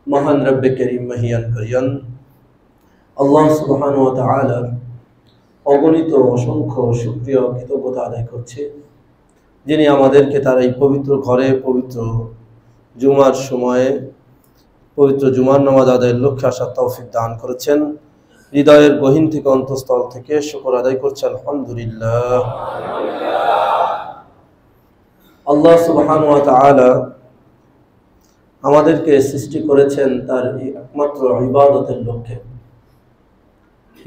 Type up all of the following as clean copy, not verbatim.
মহান রব্বে করিম মহিয়ান করিয়ান আল্লাহ সুবহানাহু ওয়া তাআলার অগণিত অসংখ্য শুকরিয়া কৃতজ্ঞতা আদায় করছি, যিনি আমাদেরকে তার এই পবিত্র ঘরে পবিত্র জুমার সময়ে পবিত্র জুমার নামাজ আদায়ের লক্ষ্যে আসার তৌফিক দান করেছেন। হৃদয়ের গহীন থেকে অন্তঃস্থল থেকে শুকর আদায় করছি আলহামদুলিল্লাহ। আল্লাহ সুবহানাহু ওয়া তাআলা আমাদেরকে সৃষ্টি করেছেন তার একমাত্র ইবাদতের লক্ষ্যে।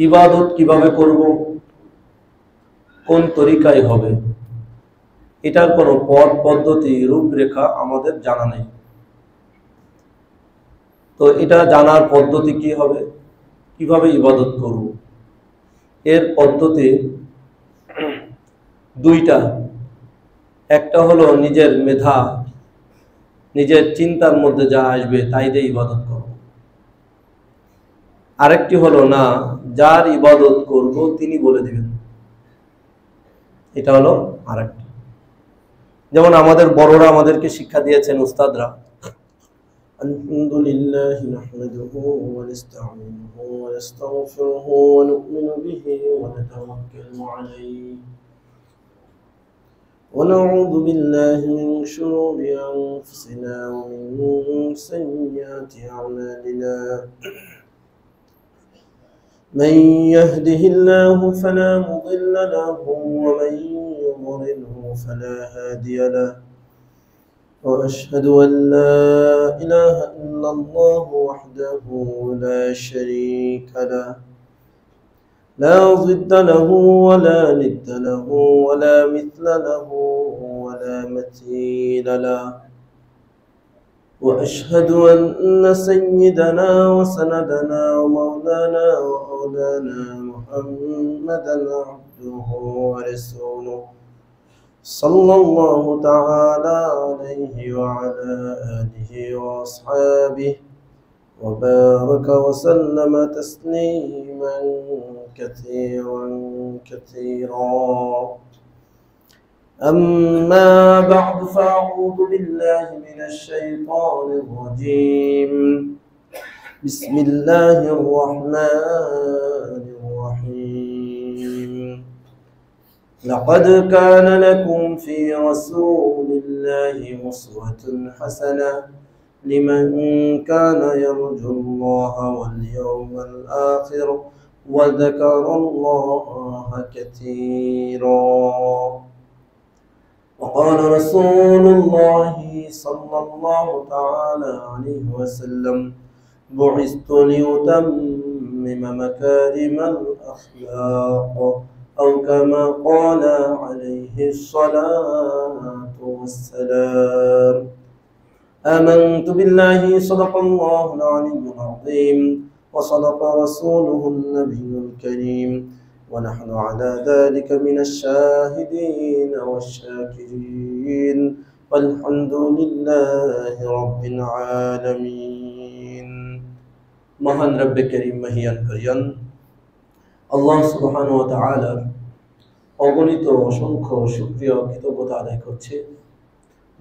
ইবাদত কিভাবে করব, কোন তরিকায় হবে, এটার কোনো পথ পদ্ধতি রূপরেখা আমাদের জানা নেই। তো এটা জানার পদ্ধতি কি হবে, কিভাবে ইবাদত করব, এর পদ্ধতি দুইটা। একটা হলো নিজের মেধা, নিজের চিন্তার মধ্যে যা আসবে তাই দিয়ে ইবাদত করব। আরেকটি হলো না, যার ইবাদত করব তিনি বলে দিবেন, এটা হলো আরেকটি। যেমন আমাদের বড়রা আমাদেরকে শিক্ষা দিয়েছেন, উস্তাদরা, আলহামদুলিল্লাহ নাহমাদুহু ওয়া নাস্তাঈনুহু ওয়া নাস্তাগফিরুহু ওয়া নু'মিনু বিহি ওয়া নাতাওয়াক্কালু আলাইহি ওয়া নাউযু বিল্লাহি মিন শুরুরি আনফুসিনা ওয়া মিন সাইয়্যাতি আ'মালিনা। من يهده الله فلا مضل له ومن يضلله فلا هادي له وأشهد أن لا إله إلا الله وحده لا شريك له لا ضد له ولا ند له ولا مثل له ولا مثيل له وأشهد أن سيدنا وسندنا ومولانا وأولانا محمدا عبده ورسوله صلى الله تعالى عليه وعلى آله وأصحابه وبارك وسلم تسليما كثيرا كثيرا. أما بعد فأعوذ بالله من الشيطان الرجيم. بسم الله الرحمن الرحيم. لقد كان لكم في رسول الله أسوة حسنة لمن كان يرجو الله واليوم الآخر وذكر الله كثيرا. وقال رسول الله صلى الله تعالى عليه وسلم بعثت لأتمم مكارم الأخلاق أو كما قال عليه الصلاة والسلام. آمنت بالله صدق الله العلي العظيم وصدق رسوله النبي الكريم ونحن على ذلك من الشاهدين والشاكرين والحمد لله رب العالمين. মহান রব্বে করিম মহিয়ান করিয়ান আল্লাহ সুবহানাহু ওয়া তাআলার অগণিত অসংখ্য শুকরিয়া কৃতজ্ঞতা আদায় করছি,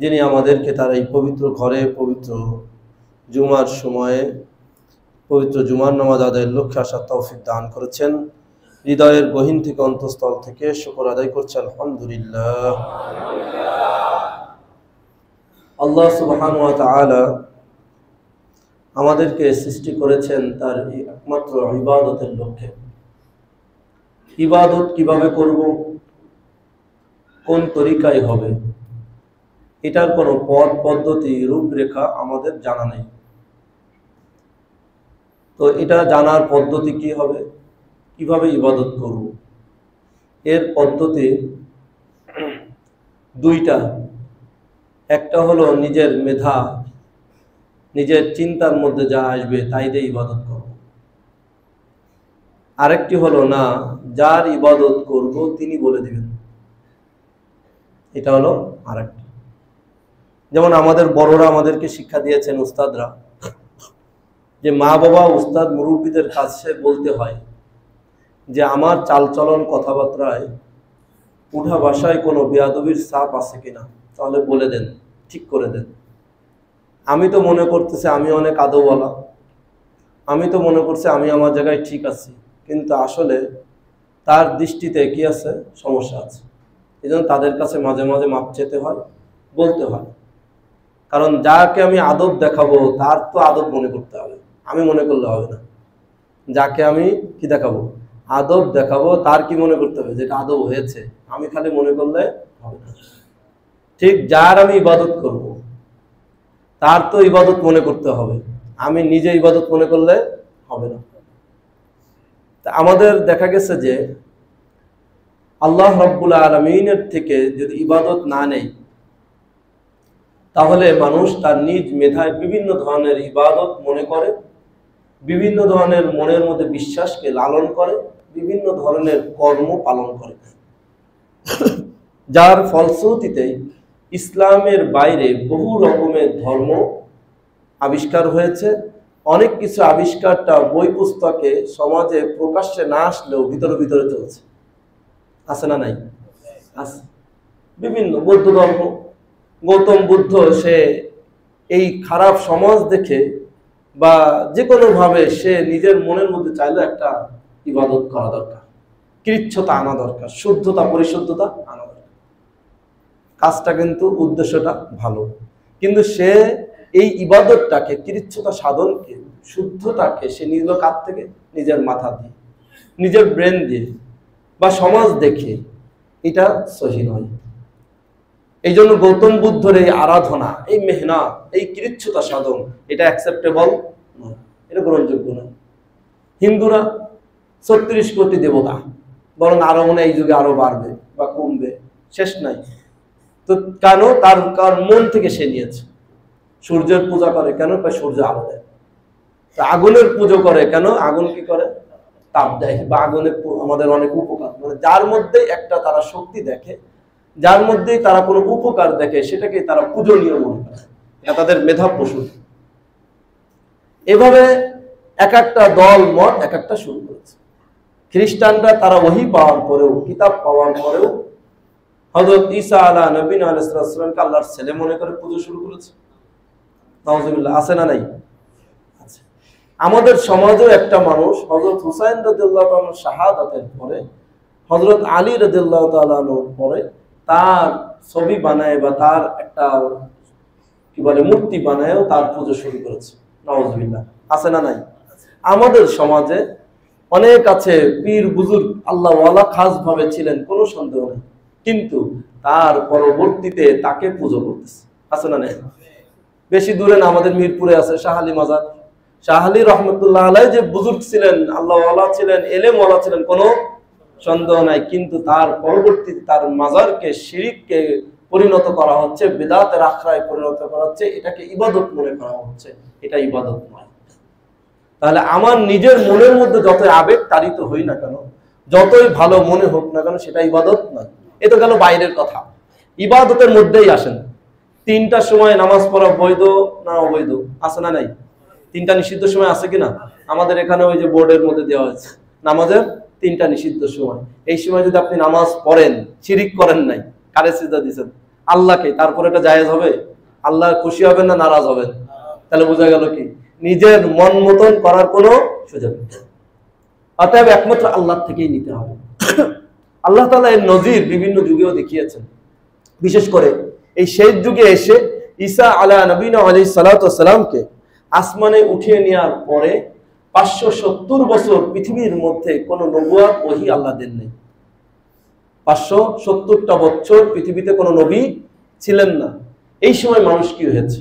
যিনি আমাদেরকে তার এই পবিত্র ঘরে পবিত্র জুমার সময়ে পবিত্র জুমার নামাজ আদায়ের লক্ষ্যে আসার তৌফিক দান করেছেন। হৃদয়ের গহীন থেকে অন্তঃস্থল থেকে শুকর আদায় করছি আলহামদুলিল্লাহ। আল্লাহ সুবহানাহু ওয়া তাআলা আমাদেরকে সৃষ্টি করেছেন তার একমাত্র ইবাদতের লক্ষ্যে। ইবাদত কিভাবে করব, কোন তরিকায় হবে, এটার কোনো পথ পদ্ধতি রূপরেখা আমাদের জানা নেই। তো এটা জানার পদ্ধতি কি হবে, কিভাবে ইবাদত করব, এর পদ্ধতি দুইটা। একটা হলো নিজের মেধা, নিজের চিন্তার মধ্যে যা আসবে তাই দিয়ে ইবাদত করব। আরেকটি হলো না, যার ইবাদত করব তিনি বলে দিবেন, এটা হলো আরেকটি। যেমন আমাদের বড়রা আমাদেরকে শিক্ষা দিয়েছেন, উস্তাদরা, যে মা বাবা উস্তাদ মুরব্বীদের কাছে বলতে হয় যে আমার চালচলন কথাবার্তায় উঠা ভাষায় কোনো বেয়াদবির ছাপ আছে কিনা, তাহলে বলে দেন, ঠিক করে দেন। আমি তো মনে করতেছি আমি অনেক আদবওয়ালা, আমি তো মনে করছি আমি আমার জায়গায় ঠিক আছি, কিন্তু আসলে তার দৃষ্টিতে কি আছে, সমস্যা আছে। এই জন্য তাদের কাছে মাঝে মাঝে মাপ চেতে হয়, বলতে হয়। কারণ যাকে আমি আদব দেখাবো তার তো আদব মনে করতে হবে, আমি মনে করলে হবে না। যাকে আমি কি দেখাবো, আদব দেখাবো, তার কি মনে করতে হবে যেটা আদব হয়েছে, আমি খালি মনে করলে হবে না। ঠিক যার আমি ইবাদত করব তার তো ইবাদত মনে করতে হবে, আমি নিজে ইবাদত মনে করলে হবে না। তা আমাদের দেখা গেছে যে আল্লাহ রাব্বুল আলামিনের থেকে যদি ইবাদত না নেই, তাহলে মানুষ তার নিজ মেধায় বিভিন্ন ধরনের ইবাদত মনে করে, বিভিন্ন ধরনের মনের মধ্যে বিশ্বাসকে লালন করে, বিভিন্ন ধরনের কর্ম পালন করে, যার ফলশ্রুতিতে ইসলামের বাইরে বহু রকমের ধর্ম আবিষ্কার হয়েছে। অনেক কিছু আবিষ্কারটা বই পুস্তকে সমাজে প্রকাশ্যে না আসলেও ভিতরে ভিতরে চলছে, আছে না নাই? আছে। বিভিন্ন বৌদ্ধ ধর্ম, গৌতম বুদ্ধ সে এই খারাপ সমাজ দেখে বা যে কোনোভাবে সে নিজের মনের মধ্যে চাইলে একটা ইবাদত করা দরকার, কৃচ্ছতা আনা দরকার, শুদ্ধতা পরিশুদ্ধতা আনা দরকার। কাজটা কিন্তু উদ্দেশ্যটা ভালো, কিন্তু সে এই ইবাদতটাকে, কৃচ্ছতা সাধনকে, শুদ্ধতাকে সে নিল কার থেকে? নিজের মাথা দিয়ে, নিজের ব্রেন দিয়ে বা সমাজ দেখে। এটা সহি নয়। এই জন্য গৌতম বুদ্ধের এই আরাধনা, এই মেহনত, এই কৃচ্ছতা সাধন, এটা অ্যাকসেপ্টেবল নয়, এটা গ্রহণযোগ্য নয়। হিন্দুরা 36 কোটি দেবতা, বরং আরো মনে এই যুগে আরো বাড়বে বা কমবে, শেষ নাই। তো কেন? তার মন থেকে সে নিয়েছে। সূর্যের পূজা করে কেন? সূর্য আলো দেয়। আগুনের পুজো করে কেন? আগুন কি করে? তাপ দেয়। বা আগুনের আমাদের অনেক উপকার, মানে যার মধ্যে একটা তারা শক্তি দেখে, যার মধ্যে তারা কোনো উপকার দেখে, সেটাকে তারা পূজনীয় মনে করে, এটা তাদের মেধা প্রসূত। এভাবে এক একটা দল মত এক একটা শুরু করেছে। খ্রিস্টানরা তারা ওহী পাওয়ার পরেও, কিতাব পাওয়ার পরেও হযরত ঈসা আলা নবীনা আলাইহিস সালামকে আল্লাহর ছেলে মনে করে পুজো শুরু করেছে। নাউযুবিল্লাহ, আছে না নাই? আছে। আমাদের সমাজেও একটা মানুষ হযরত হুসাইন রাদিয়াল্লাহু তাআলা শাহাদাতের পরে, হযরত আলী রাদিয়াল্লাহু তাআলার পরে তার ছবি বানায় বা তার একটা কি বলে মূর্তি বানায়ও তার পুজো শুরু করেছে। নাউযুবিল্লাহ, আছে না নাই? আমাদের সমাজে অনেক আছে পীর বুজুর্গ আল্লাহ ওয়ালা খাস ভাবে ছিলেন, কোনো সন্দেহ নেই, কিন্তু তার পরবর্তীতে তাকে পুজো করতেছে, আছে না নাই? বেশি দূরে না, আমাদের মিরপুরে আছে শাহ আলী মাজার। শাহ আলী রহমতুল্লাহ আলাইহি যে বুজুর্গ ছিলেন, আল্লাহ ওয়ালা ছিলেন, এলেম ওয়ালা ছিলেন, কোনো সন্দেহ নাই, কিন্তু তার পরবর্তীতে তার মাজারকে শিরকে পরিণত করা হচ্ছে, বিদআতের আখড়ায় পরিণত করা হচ্ছে, এটাকে ইবাদত মনে করা হচ্ছে। এটা ইবাদত নয়। তাহলে আমার নিজের মনের মধ্যে যতই আবেগ তাড়িত হই না কেন, যতই ভালো মনে হোক না কেন, সেটা ইবাদত নয়। এ তো গেল বাইরের কথা। ইবাদতের মধ্যেই আসেন। 3টার সময় নামাজ পড়া বৈধ না অবৈধ? আছে না নাই? 3টা নিষিদ্ধ সময় আছে কিনা? আমাদের এখানে ওই যে বোর্ডের মধ্যে দেওয়া হয়েছে নামাজের 3টা নিষিদ্ধ সময়। এই সময় যদি আপনি নামাজ পড়েন, শিরিক করেন নাই, কারে সিজদা দিয়েছেন? আল্লাহকে, তারপর এটা জায়েজ হবে? আল্লাহ খুশি হবেন না নারাজ হবেন? তাহলে বোঝা গেল কি নিজের মন মতন করার কোনো সুযোগ নেই। অতএব একমাত্র আল্লাহ থেকেই নিতে হবে। আল্লাহ তাআলা এর নজির বিভিন্ন যুগেও দেখিয়েছেন। বিশেষ করে এই শেষ যুগে এসে ঈসা আলা নবীনা আলাইহিস সালাতু ওয়াস সালামকে আসমানে উঠিয়ে নেওয়ার পরে 570 বছর পৃথিবীর মধ্যে কোনো নবুয়ত ওহী আল্লাহ দেন নাই। 570টা বছর পৃথিবীতে কোনো নবী ছিলেন না। এই সময় মানুষ কি হয়েছে?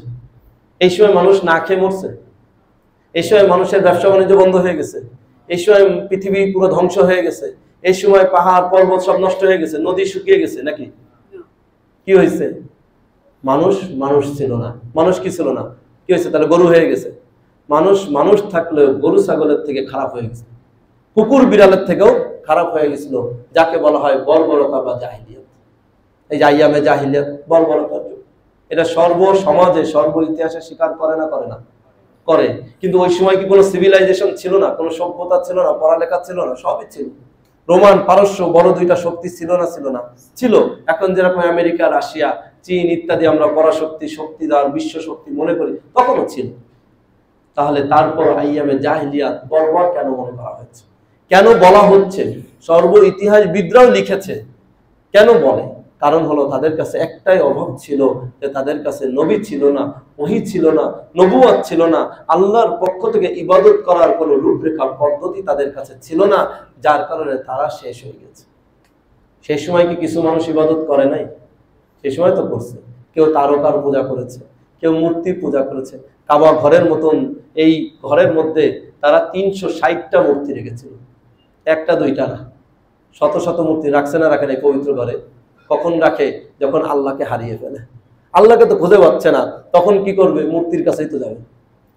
এই সময় মানুষ না খেয়ে মরছে। এই সময় মানুষের ব্যবসা বাণিজ্য বন্ধ হয়ে গেছে। এই সময় পৃথিবী পুরো ধ্বংস হয়ে গেছে। এই সময় পাহাড় পর্বত সব নষ্ট হয়ে গেছে, নদী শুকিয়ে গেছে নাকি? কি হয়েছে? মানুষ ছিল না। মানুষ কি ছিল না? কি হয়েছে? তাহলে গরু হয়ে গেছে। মানুষ থাকলেও গরু ছাগলের থেকে খারাপ হয়ে গেছে, কুকুর বিড়ালের থেকেও খারাপ হয়ে গেছিল, যাকে বলা হয় বর্বরতা বা জাহিলিয়াত। এই যে আইয়ামে জাহিলিয়াত, বর্বরতার যুগ, এটা সর্ব সমাজে সর্ব ইতিহাসে স্বীকার করে না? করে না? করে। কিন্তু ওই সময় কি কোনো সিভিলাইজেশন ছিল না? কোনো সভ্যতা ছিল না? পড়ালেখা ছিল না? সবই ছিল। রোমান পারস্য বড় দুইটা শক্তি ছিল না? ছিল না? ছিল। এখন যেরকম আমেরিকা রাশিয়া চীন ইত্যাদি আমরা পরাশক্তি, শক্তিদার, বিশ্ব শক্তি মনে করি, তখনও ছিল। তাহলে তারপর আইয়ামে জাহিলিয়াত বর্বর কেন মনে করা হয়েছে, কেন বলা হচ্ছে? সর্ব ইতিহাসবিদরাও লিখেছে কেন বলে, কারণ হলো তাদের কাছে একটাই অভাব ছিল, যে তাদের কাছে নবী ছিল না, ওহী ছিল না, নবুয়ত ছিল না, আল্লাহর পক্ষ থেকে ইবাদত করার কোনো রূপরেখা পদ্ধতি তাদের কাছে ছিল না, যার কারণে তারা শেষ হয়ে গেছে। সেই সময় কি কিছু মানুষ ইবাদত করে নাই? সেই সময় তো করছে। কেউ তারকার পূজা করেছে, কেউ মূর্তি পূজা করেছে। কাবা ঘরের মতন এই ঘরের মধ্যে তারা 360টা মূর্তি রেখেছিল, একটা দুইটা না, শত শত মূর্তি রাখছে না রাখে নাই পবিত্র ঘরে। কখন রাখে? যখন আল্লাহকে হারিয়ে ফেলে, আল্লাহকে তো খুঁজে পাচ্ছে না, তখন কি করবে? মূর্তির কাছেই তো যাবে,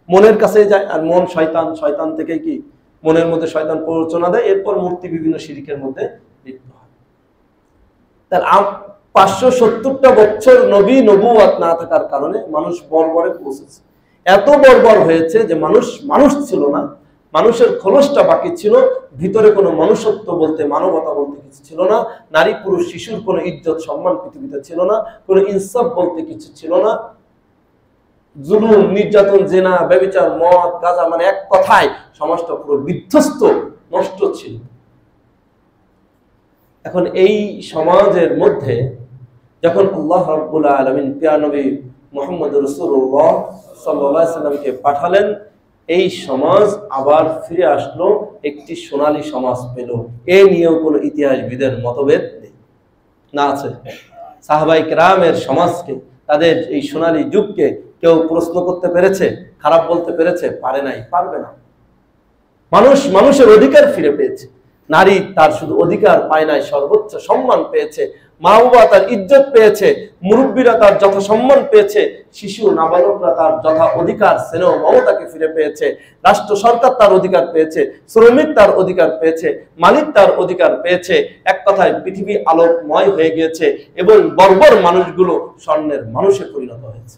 মনের কাছেই যায়। আর মন শয়তান, শয়তান থেকে কি মনের মধ্যে শয়তান প্ররোচনা দেয়, এরপর মূর্তি বিভিন্ন শিরকের মধ্যে লিপ্ত হয়। তার 570টা বছর নবী নবুয়ত না থাকার কারণে মানুষ বর্বরে পৌঁছেছে। এত বর্বর হয়েছে যে মানুষ ছিল না, মানুষের খোলসটা বাকি ছিল, ভিতরে কোনো মনুষ্যত্ব বলতে, মানবতা বলতে কিছু ছিল না। নারী পুরুষ শিশুর কোনো ইজ্জত সম্মান পৃথিবীতে ছিল না, কোনো ইনসাফ বলতে কিছু ছিল না। জুলুম, নির্যাতন, জেনা, ব্যভিচার, মদ, গাঁজা, মানে এক কথায় সমাজটা পুরো বিধ্বস্ত, নষ্ট ছিল। এখন এই সমাজের মধ্যে যখন আল্লাহ রাব্বুল আলামিন প্রিয় নবী মুহাম্মদ রাসূলুল্লাহ সাল্লাল্লাহু আলাইহি সাল্লামকে পাঠালেন, এই সমাজ আবার ফিরে আসলো, একটি সোনালী সমাজ পেল। এ নিয়েও কোনো ইতিহাসবিদের মতভেদ নেই, না আছে? সাহাবায়ে কেরামের সমাজকে, তাদের এই সোনালী যুগকে কেউ প্রশ্ন করতে পেরেছে, খারাপ বলতে পেরেছে? পারে নাই, পারবে না। মানুষের অধিকার ফিরে পেয়েছে। নারী তার শুধু অধিকার পায় নাই, সর্বোচ্চ সম্মান পেয়েছে। মা বাবা তার ইজ্জত পেয়েছে, মুরব্বীরা তার যথা সম্মান পেয়েছে, শিশু নাবালকরা তার যথা অধিকার, স্নেহ, মমতাকে ফিরে পেয়েছে। রাষ্ট্র সরকার তার অধিকার পেয়েছে, শ্রমিক তার অধিকার পেয়েছে, মালিক তার অধিকার পেয়েছে। এক কথায় পৃথিবী আলোকময় হয়ে গিয়েছে এবং বর্বর মানুষগুলো স্বর্ণের মানুষে পরিণত হয়েছে।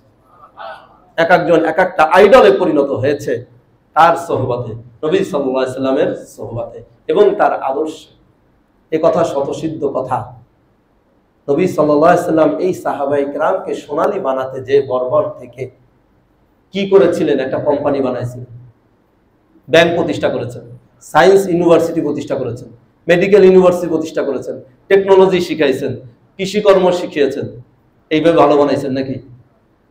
এক একজন এক একটা আইডলে পরিণত হয়েছে তার সোহবতে, নবী সাল্লাল্লাহু আলাইহি সাল্লামের সোহবতে এবং তার আদর্শ। এ কথা শতসিদ্ধ কথা। নবী সাল্লাল্লাহু আলাইহি সাল্লাম এই সাহাবায়ে কেরামকে সোনালী বানাতে যে বর্বর থেকে কি করেছিলেন? একটা কোম্পানি বানাইছিলেন, ব্যাংক প্রতিষ্ঠা করেছেন, সায়েন্স ইউনিভার্সিটি প্রতিষ্ঠা করেছেন, মেডিকেল ইউনিভার্সিটি প্রতিষ্ঠা করেছেন, টেকনোলজি শিখাইছেন, কৃষিকর্ম শিখিয়েছেন। এইভাবে ভালো বানাইছেন নাকি?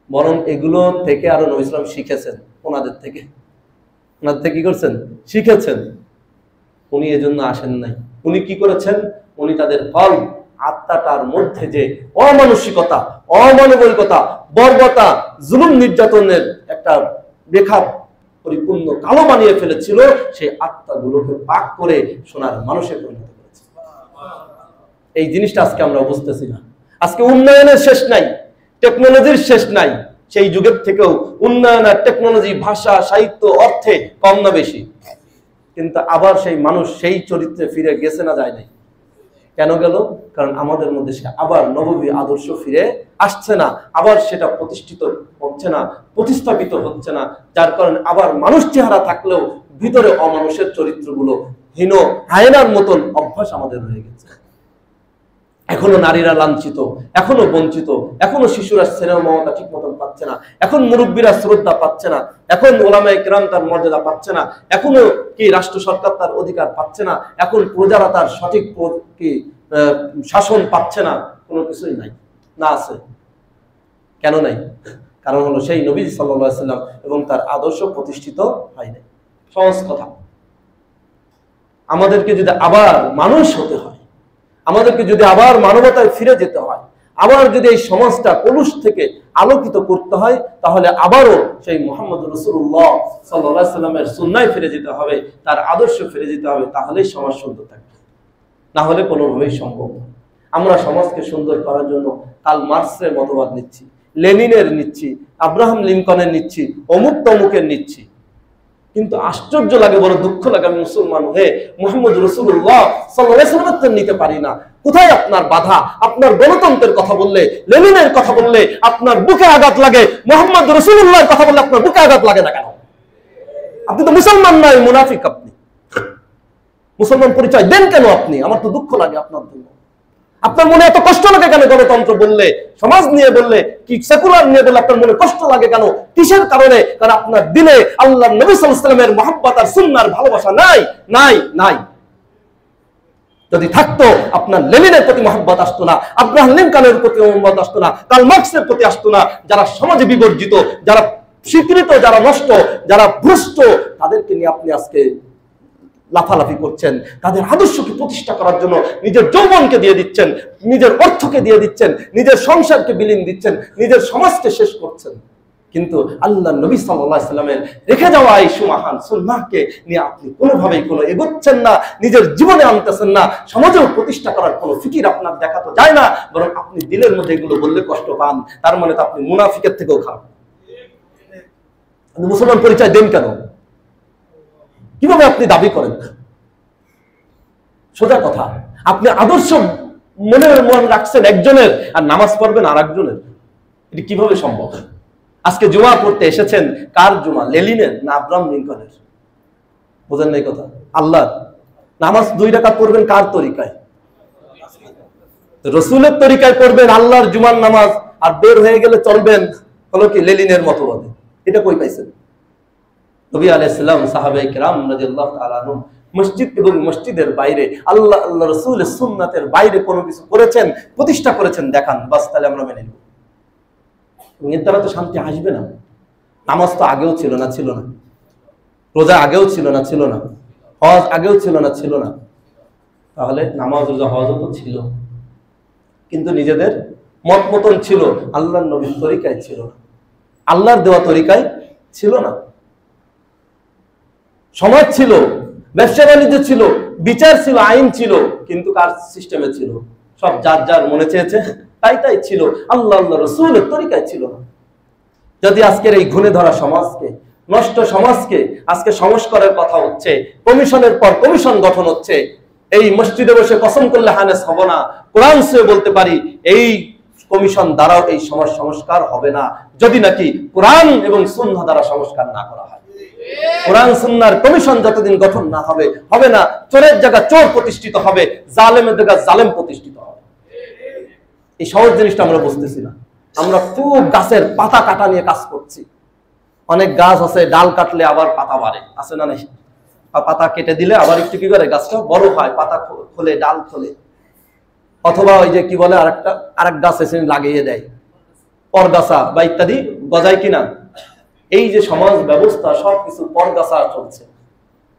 বরং এগুলো থেকে আরো নবী সাল্লাল্লাহু আলাইহি সাল্লাম শিখেছেন, ওনাদের থেকে কি করছেন? শিখেছেন। উনি এজন্য আসেন নাই। উনি কি করেছেন? উনি তাদের ফল, আত্মাটার মধ্যে যে অমানসিকতা, অমানবিকতা, বর্বরতা, জুলুম, নির্যাতনের একটা রেখা পরিপূর্ণ কালো বানিয়ে ফেলেছিল, সেই আত্মাগুলোকে পাক করে সোনার মানুষে পরিণত করেছে। এই জিনিসটা আজকে আমরা বুঝতেছি না। আজকে উন্নয়নের শেষ নাই, টেকনোলজির শেষ নাই। সেই যুগের থেকেও উন্নয়ন আর টেকনোলজি, ভাষা, সাহিত্য, অর্থে কম না বেশি, কিন্তু আবার সেই মানুষ সেই চরিত্রে ফিরে গেছে না যায় নাই? কেন গেল? কারণ আমাদের মধ্যে সে আবার নববী আদর্শ ফিরে আসছে না, আবার সেটা প্রতিষ্ঠিত হচ্ছে না, প্রতিস্থাপিত হচ্ছে না। যার কারণে আবার মানুষ চেহারা থাকলেও ভিতরে অমানুষের চরিত্রগুলো, হীন হায়নার মতন অভ্যাস আমাদের রয়ে গেছে। এখনো নারীরা লাঞ্ছিত, এখনো বঞ্চিত, এখনো শিশুরা স্নেহ মমতা ঠিক মতন পাচ্ছে না, এখন মুরব্বীরা শ্রদ্ধা পাচ্ছে না, এখন ওলামায়ে কেরাম তার মর্যাদা পাচ্ছে না, এখনো কি রাষ্ট্র সরকার তার অধিকার পাচ্ছে না, এখন প্রজারা তার সঠিক কি শাসন পাচ্ছে না। কোনো কিছুই নাই, না আছে? কেন নাই? কারণ হলো সেই নবী সাল্লাল্লাহু আলাইহি সাল্লাম এবং তার আদর্শ প্রতিষ্ঠিত হয় নাই। সহজ কথা। আমাদেরকে যদি আবার মানুষ হতে হয়, আমাদেরকে যদি আবার মানবতায় ফিরে যেতে হয়, আবার যদি এই সমাজটা কলুষ থেকে আলোকিত করতে হয়, তাহলে আবারও সেই মুহাম্মদ রাসূলুল্লাহ সাল্লাল্লাহু আলাইহি সাল্লামের সুন্নাহয় ফিরে যেতে হবে, তার আদর্শ ফিরে যেতে হবে। তাহলেই সমাজ সুন্দর থাকবে, না হলে কোনোভাবেই সম্ভব না। আমরা সমাজকে সুন্দর করার জন্য কার্ল মার্কসের মতবাদ নিচ্ছি, লেনিনের নিচ্ছি, আব্রাহাম লিঙ্কনের নিচ্ছি, অমুক তমুকের নিচ্ছি, কিন্তু আশ্চর্য লাগে, বড় দুঃখ লাগে, আমি মুসলমান হয়ে মুহাম্মদ রাসূলুল্লাহ সাল্লাল্লাহু আলাইহি ওয়াসাল্লাম নিতে পারি না। কোথায় আপনার বাধা? আপনার গণতন্ত্রের কথা বললে, লেনিনের কথা বললে আপনার বুকে আঘাত লাগে, মুহাম্মদ রাসূলুল্লাহর কথা বললে আপনার বুকে আঘাত লাগে না কেন? আপনি তো মুসলমান নয়, মুনাফিক। আপনি মুসলমান পরিচয় দেন কেন আপনি? আমার তো দুঃখ লাগে আপনার জন্য। আপনার মনে এত কষ্ট লাগে কেন? গণতন্ত্র বললে, সমাজ নিয়ে বললে, কি সেকুলার নিয়ে বললে আপনার মনে কষ্ট লাগে কেন? কিসের কারণে? কারণ আপনার দিলে আল্লাহ নবী সাল্লাল্লাহু আলাইহি ওয়াসাল্লামের মহব্বত আর সুন্নাহর ভালোবাসা নাই নাই নাই। যদি থাকতো আপনার লেনিনের প্রতি মহব্বত আসতো না, আব্রাহাম লিঙ্কনের প্রতি মহব্বত আসতো না, কার্ল মার্কসের প্রতি আসতো না। যারা সমাজে বিবর্জিত, যারা স্বীকৃত, যারা নষ্ট, যারা ভ্রষ্ট, তাদেরকে নিয়ে আপনি আজকে লাফালাফি করছেন। তাদের আদর্শকে প্রতিষ্ঠা করার জন্য নিজের যৌবনকে দিয়ে দিচ্ছেন, নিজের অর্থকে দিয়ে দিচ্ছেন, নিজের সংসারকে বিলীন দিচ্ছেন, নিজের সমাজকে শেষ করছেন। কিন্তু আল্লাহ নবী সাল্লাল্লাহু আলাইহি ওয়াসাল্লামের রেখে যাওয়া এই সুমহান সুন্নাহকে নিয়ে আপনি কোনোভাবেই কোনো এগোচ্ছেন না, নিজের জীবনে আনতেছেন না, সমাজেও প্রতিষ্ঠা করার কোনো ফিকির আপনার দেখা তো যায় না, বরং আপনি দিলের মধ্যে এগুলো বললে কষ্ট পান। তার মানে তো আপনি মুনাফিকের থেকেও খারাপ। মুসলমান পরিচয় দেন কেন? কিভাবে আপনি দাবি করেন? সোজা কথা, আপনি আদর্শ মন রাখছেন একজনের আর নামাজ পড়বেন আর একজনের, এটি কিভাবে সম্ভব? আজকে জুমা পড়তে এসেছেন, কার জুমা? লেনিনের না আব্রাহাম লিঙ্কনের? বোঝেন নাই কথা? আল্লাহ নামাজ 2 রাকাত পড়বেন কার তরিকায়? রসুলের তরিকায় পড়বেন আল্লাহর জুমার নামাজ, আর বের হয়ে গেলে চলবেন হলো কি লেনিনের মতবাদে। এটা কই পাইছেন? নবী আলাইহিস সালাম, সাহাবায়ে কেরাম রাদিয়াল্লাহু তাআলা আনহুম মসজিদ এবং মসজিদের বাইরে আল্লাহ রাসূলের সুন্নাতের বাইরে কোনো কিছু করেছেন, প্রতিষ্ঠা করেছেন, দেখান, বাস, তাহলে আমরা মেনে নেব। এর দ্বারা তো শান্তি আসবে না। নামাজ তো আগেও ছিল না, ছিল না। রোজা আগেও ছিল না, ছিল না। হজ আগেও ছিল না, ছিল না। তাহলে নামাজ, রোজা, হজও তো ছিল, কিন্তু নিজেদের মত মতন ছিল, আল্লাহর নবীর তরিকায় ছিল না, আল্লাহর দেওয়া তরিকায় ছিল না। সমাজ ছিল, ব্যবসা বাণিজ্য ছিল, বিচার ছিল, আইন ছিল, কিন্তু কার সিস্টেমে ছিল? সব যার যার মনে চেয়েছে তাই তাই ছিল, আল্লাহ আল্লাহ রাসূলের তরিকায় ছিল না। যদি আজকের এই ঘুণে ধরা সমাজকে, নষ্ট সমাজকে আজকে সংস্কারের কথা হচ্ছে, কমিশনের পর কমিশন গঠন হচ্ছে, এই মসজিদে বসে কসম করলে হানেস হব না, কোরআন ছুঁয়ে বলতে পারি এই কমিশন দ্বারাও এই সমাজ সংস্কার হবে না, যদি নাকি কোরআন এবং সুন্নাহ দ্বারা সংস্কার না করা হয়। কোরআন সুন্নাহর কমিশন যতদিন গঠন না হবে, হবে না। চোরের জায়গা চোর প্রতিষ্ঠিত হবে, জালেমের জায়গা জালেম প্রতিষ্ঠিত হবে। এই সহজ জিনিসটা আমরা বুঝতেছি না। আমরা খুব গাছের পাতা কাটা নিয়ে কাজ করছি। অনেক গাছ আছে, ডাল কাটলে আবার পাতা বাড়ে, আছে না? নাই? পাতা কেটে দিলে আবার একটু কি করে গাছটা বড় হয়, পাতা খোলে, ডাল খোলে। অথবা ওই যে কি বলে আরেক গাছ এসে লাগিয়ে দেয়, পরগাছা বা ইত্যাদি গজায় কিনা। এই যে সমাজ ব্যবস্থা, সবকিছু পরগাছা চলছে।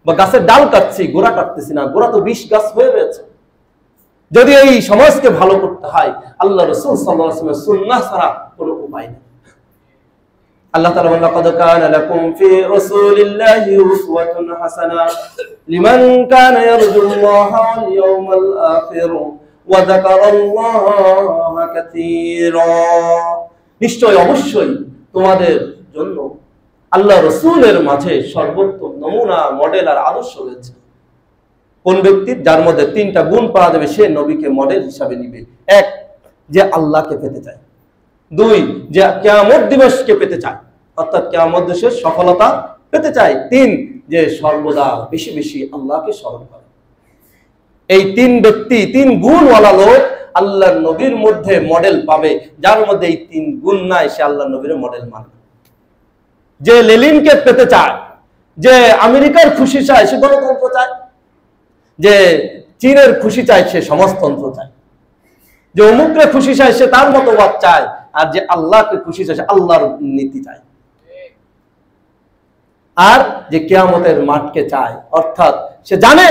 বা গাছের ডাল কাটছি, গোড়া কাটতেছি না, গোড়া তো 20 গাছ হয়ে রয়েছে। যদি এই সমাজকে ভালো করতে হয়, আল্লাহ রাসূল সাল্লাল্লাহু আলাইহি ওয়াসাল্লামের সুন্নাহ ছাড়া কোনো উপায় নেই। আল্লাহ তাআলা বলেন, লাকাদ কানা লাকুম ফি রাসূলিল্লাহি উসওয়াতুন হাসানাহ লিমান কানা ইয়ারজুল্লাহা ওয়াল ইয়াওমাল আখির ওয়া যাকারাল্লাহা কাসীরা। নিশ্চয় অবশ্যই তোমাদের জন্য আল্লাহ রাসূলের মাঝে সর্বোত্তম নমুনা, মডেল আর আদর্শ রয়েছে। কোন ব্যক্তির? যার মধ্যে 3টা গুণ পাওয়া যাবে, সে নবীকে মডেল হিসাবে নিবে। 1, যে আল্লাহকে পেতে চায়। 2, যে কিয়ামত দিবসকে পেতে চায়, অর্থাৎ কিয়ামত দিবসের সফলতা পেতে চায়। 3, যে সর্বদা বেশি বেশি আল্লাহকে স্মরণ করে। এই 3 ব্যক্তি, 3 গুণওয়ালা লোক আল্লাহর নবীর মধ্যে মডেল পাবে। যার মধ্যে এই 3 গুণ নাই, সে আল্লাহর নবীর মডেল মানবে। যে লেনিনকে পেতে চায়, যে আমেরিকার খুশি চায়, সে গণতন্ত্র চায়। যে চীনের খুশি চায়, সে সমাজতন্ত্র চায়। যে অমুককে খুশি চায়, সে তার মতবাদ চায়। আর যে আল্লাহকে খুশি চায়, সে আল্লাহর নীতি চায়। আর যে কিয়ামতের মাঠকে চায়, অর্থাৎ সে জানে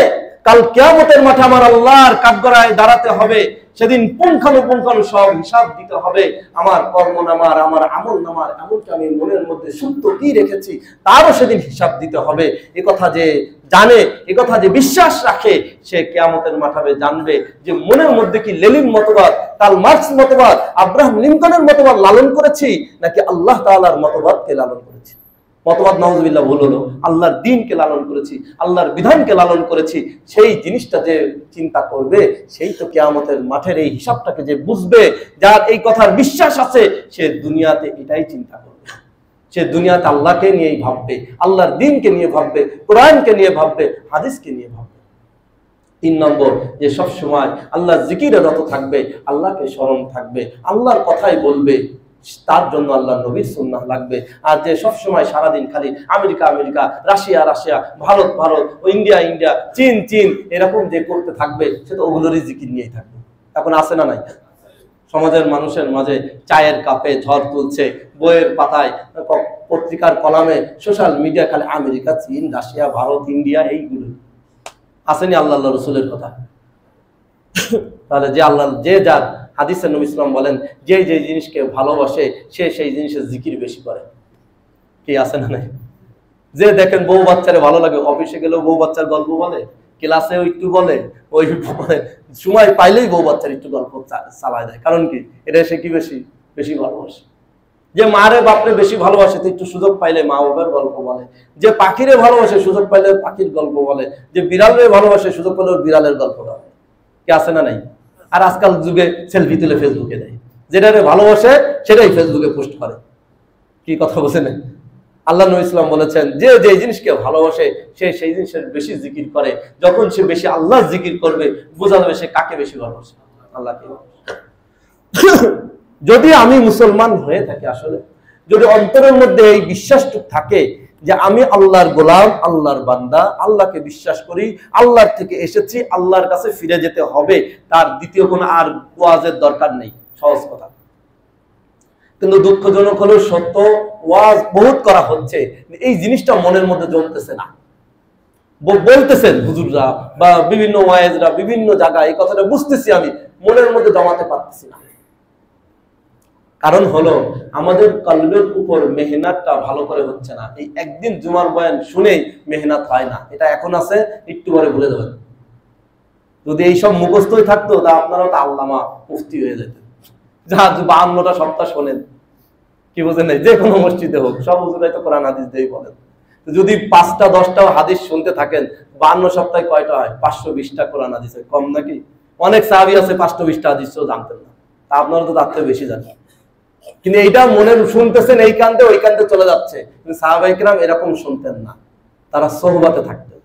কাল কিয়ামতের মাঠে আমার আল্লাহর কাঠগড়ায় দাঁড়াতে হবে, সেদিন পুঙ্খানুপুঙ্খানু সব হিসাব দিতে হবে। আমার কর্মনামার, আমার আমল নামার, এমনকি আমি মনের মধ্যে সত্য কি রেখেছি তারও সেদিন হিসাব দিতে হবে। এ কথা যে জানে, এ কথা যে বিশ্বাস রাখে, সে কিয়ামতের মাঠে জানবে যে মনের মধ্যে কি লেনিন মতবাদ, কার্ল মার্কস মতবাদ, আব্রাহাম লিঙ্কনের মতবাদ লালন করেছি, নাকি আল্লাহ তাআলার মতবাদকে লালন করেছি। মতবাদ নাউজুবিল্লাহ ভুল হলো, আল্লাহর দ্বীনকে লালন করেছি, আল্লাহর বিধানকে লালন করেছি। সেই জিনিসটা যে চিন্তা করবে, সেই তো কিয়ামতের মাঠের এই হিসাবটাকে যে বুঝবে, যার এই কথার বিশ্বাস আছে, সে দুনিয়াতে এটাই চিন্তা করবে। সে দুনিয়াতে আল্লাহকে নিয়েই ভাববে, আল্লাহর দ্বীনকে নিয়ে ভাববে, কোরআনকে নিয়ে ভাববে, হাদিসকে নিয়ে ভাববে। তিন নম্বর, যে সব সময় আল্লাহর জিকিরে রত থাকবে, আল্লাহকে স্মরণ থাকবে, আল্লাহর কথাই বলবে, তার জন্য আল্লাহ নবীর সুন্নাহ লাগবে। আর যে সব সময় সারাদিন খালি America America, Russia Russia, Bharat Bharat, India India, চীন চীন, এরকম যে করতে থাকবে, সে তো ওগুলোরই জিকির নিয়েই থাকবে। এখন আছে না নাই? সমাজের মানুষের মাঝে চায়ের কাপে ঝড় তুলছে, বইয়ের পাতায়, পত্রিকার কলামে, সোশ্যাল মিডিয়া খালি আমেরিকা চীন রাশিয়া ভারত ইন্ডিয়া, এইগুলো আসেনি আল্লাহ রসুলের কথা। তাহলে যে আল্লাহ, যে যার হাদিসে নবী ইসলাম বলেন, যে যে জিনিসকে ভালোবাসে সে সেই জিনিসের জিকির বেশি করে। কি আছে না নাই? যে দেখেন বউ বাচ্চারে ভালো লাগে, অফিসে গেলেও বউ বাচ্চার গল্প বলে, ক্লাসেও একটু বলে, ওই সময় পাইলেই বউ বাচ্চার একটু গল্প চালায় দেয়। কারণ কি? এটা সে কি বেশি বেশি ভালোবাসে। যে মারে বাপরে বেশি ভালোবাসে, তো একটু সুযোগ পাইলে মা বাবার গল্প বলে। যে পাখিরে ভালোবাসে, সুযোগ পাইলে পাখির গল্প বলে। যে বিড়ালের ভালোবাসে, সুযোগ পেলে বিড়ালের গল্প বলে। কি আছে না নাই? আর আজকাল যুগে সেলফি তুলে ফেসবুকে দেয়, যেটারে ভালোবাসে সেটাই ফেসবুকে পোস্ট করে। কি কথা বলছেন? আল্লাহ নবী ইসলাম বলেছেন, যে যে জিনিসকে ভালোবাসে সে সেই জিনিসের বেশি জিকির করে। যখন সে বেশি আল্লাহ জিকির করবে, বোঝা যাবে সে কাকে বেশি ভালোবাসে, আল্লাহকে। যদি আমি মুসলমান হয়ে থাকি, আসলে যদি অন্তরের মধ্যে এই বিশ্বাসটুকু থাকে যে আমি আল্লাহর গোলাম, আল্লাহর বান্দা, আল্লাহকে বিশ্বাস করি, আল্লাহর থেকে এসেছি, আল্লাহর কাছে ফিরে যেতে হবে, তার দ্বিতীয় কোনো আর ওয়াজের দরকার নেই। সহজ কথা। কিন্তু দুঃখজনক হলো সত্য, ওয়াজ বহুত করা হচ্ছে, এই জিনিসটা মনের মধ্যে জমতেছে না। বলতেছেন হুজুররা বা বিভিন্ন ওয়াইজরা বিভিন্ন জায়গায়, এই কথাটা বুঝতেছি, আমি মনের মধ্যে জমাতে পারতেছি না। কারণ হলো আমাদের কলবের উপর মেহনতটা ভালো করে হচ্ছে না। এই একদিন জুমার বয়ান শুনেই মেহনত হয় না। এটা এখন আছে, একটু পরে ভুলে যাবেন। যদি এইসব মুখস্থই থাকতো, তা আপনারাও তো আল্লামা মুফতি হয়ে যেতেন। যা 52টা সপ্তাহ শোনেন, কি বোঝেন? যে কোনো মসজিদে হোক, সব হুজুরাই তো কোরআন হাদিস দিয়েই বলেন। যদি 5টা 10টা হাদিস শুনতে থাকেন, 52 সপ্তাহে কয়টা হয়? 520টা কোরআন হাদিস হয়। কম নাকি? অনেক সাহাবী আছে 520টা হাদিসও জানতেন না। তা আপনারা তো তার থেকে বেশি জানেন। কিন্তু এইটা মনে শুনতেছেন, এই কান্দে ওই কান্দে চলে যাচ্ছে। কিন্তু সাহাবায়ে কেরাম এরকম শুনতেন না, তারা সোহবাতে থাকতেন।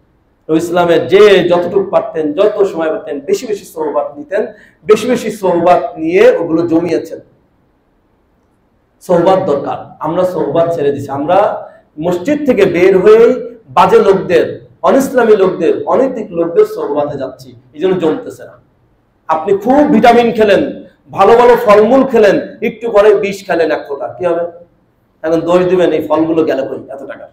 ইসলামের যে যতটুকু পারতেন, যত সময় পারতেন, বেশি বেশি সোহবাত নিতেন, বেশি বেশি সোহবাত নিয়ে ওগুলো জমিয়েছেন। সোহবাত দরকার। আমরা সোহবাত ছেড়ে দিছি। আমরা মসজিদ থেকে বের হয়ে বাজে লোকদের, অনিসলামী লোকদের, অনৈতিক লোকদের সোহবাতে যাচ্ছি, এই জন্য জমতেছে না। আপনি খুব ভিটামিন খেলেন, ভালো ভালো ফলমূল খেলেন, একটু পরে বিষ খেলেন 1 ফোঁটা, কি হবে? এখন দোষ দিবেন এই ফলগুলো গেল কই এত টাকা?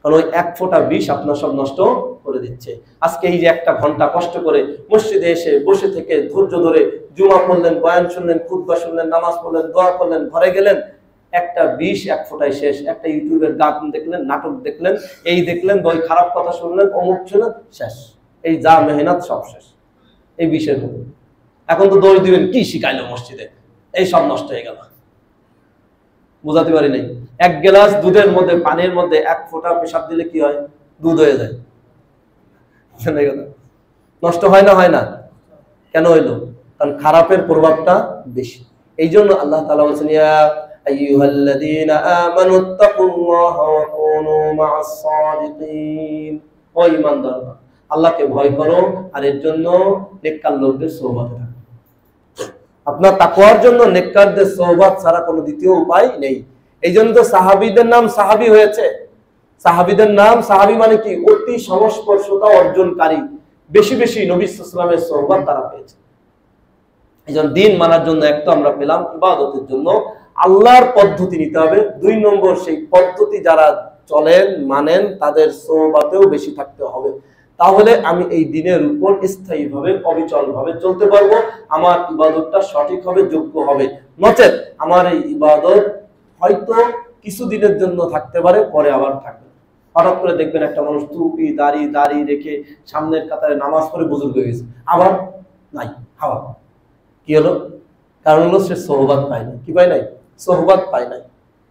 কারণ ওই 1 ফোঁটা বিষ আপনার সব নষ্ট করে দিচ্ছে। আজকে এই যে 1টা ঘন্টা কষ্ট করে মসজিদে এসে বসে থেকে ধৈর্য ধরে জুমা পড়লেন, বয়ান শুনলেন, খুতবা শুনলেন, নামাজ পড়লেন, দোয়া করলেন, ঘরে গেলেন, একটা বিষ 1 ফোঁটায় শেষ। একটা ইউটিউবের গান দেখলেন, নাটক দেখলেন, এই দেখলেন, ওই খারাপ কথা শুনলেন, অমুক শুনলেন, শেষ। এই যা মেহনত সব শেষ এই বিষের উপর। এখন তো দোষ দিবেন, কি শিখাইলো মসজিদে, এই সব নষ্ট হয়ে গেল। বুঝাতে পারি নাই। 1 গ্লাস দুধের মধ্যে, পানির মধ্যে 1 ফোঁটা পেশাব দিলে কি হয়? দুধ হয়ে যায়। নষ্ট হয় না? হয় না। কেন হইলো? কারণ খারাপের প্রভাবটা বেশি। এই জন্য আল্লাহ তাআলা বলেছেন, ইয়া আইয়ুহাল্লাযীনা আমানুত্তাকুল্লাহা ওয়া কুনু মা'আস সাদিকিন। ও ঈমানদাররা, আল্লাহকে ভয় করো আর এর জন্য নেককার লোকদের সোহবতে থাকো। আপনার তাকওয়ার জন্য নেককারদের সোহবত ছাড়া কোনো দ্বিতীয় উপায় নেই। এই জন্য তো সাহাবীদের নাম সাহাবী হয়েছে। সাহাবীদের নাম, সাহাবী মানে কি? অতি সংস্পর্শতা অর্জনকারী। বেশি বেশি নবী সাল্লাল্লাহু আলাইহি ওয়াসাল্লামের সোহবত তারা পেয়েছে। এই জন্য দিন মানার জন্য এক তো আমরা পেলাম, ইবাদতের জন্য আল্লাহর পদ্ধতি নিতে হবে। 2 নম্বর, সেই পদ্ধতি যারা চলেন মানেন তাদের সোহবতেও বেশি থাকতে হবে। তাহলে আমি এই দিনের উপর স্থায়ীভাবে অবিচলভাবে চলতে পারবো। আমার ইবাদতটা সঠিক হবে, যোগ্য হবে। নচেত আমার এই ইবাদত হয়তো কিছুদিনের জন্য থাকতে পারে, পরে আবার থাকবে। হঠাৎ করে দেখবেন একটা মানুষ টুপি দাড়ি রেখে সামনের কাতারে নামাজ পড়ে বুজুর্গ হয়ে গেছে, আবার নাই হাওয়া। কি হলো? কারণ হলো সে সোহবত পায় নাই। কি পায় নাই? সোহবত পায় নাই।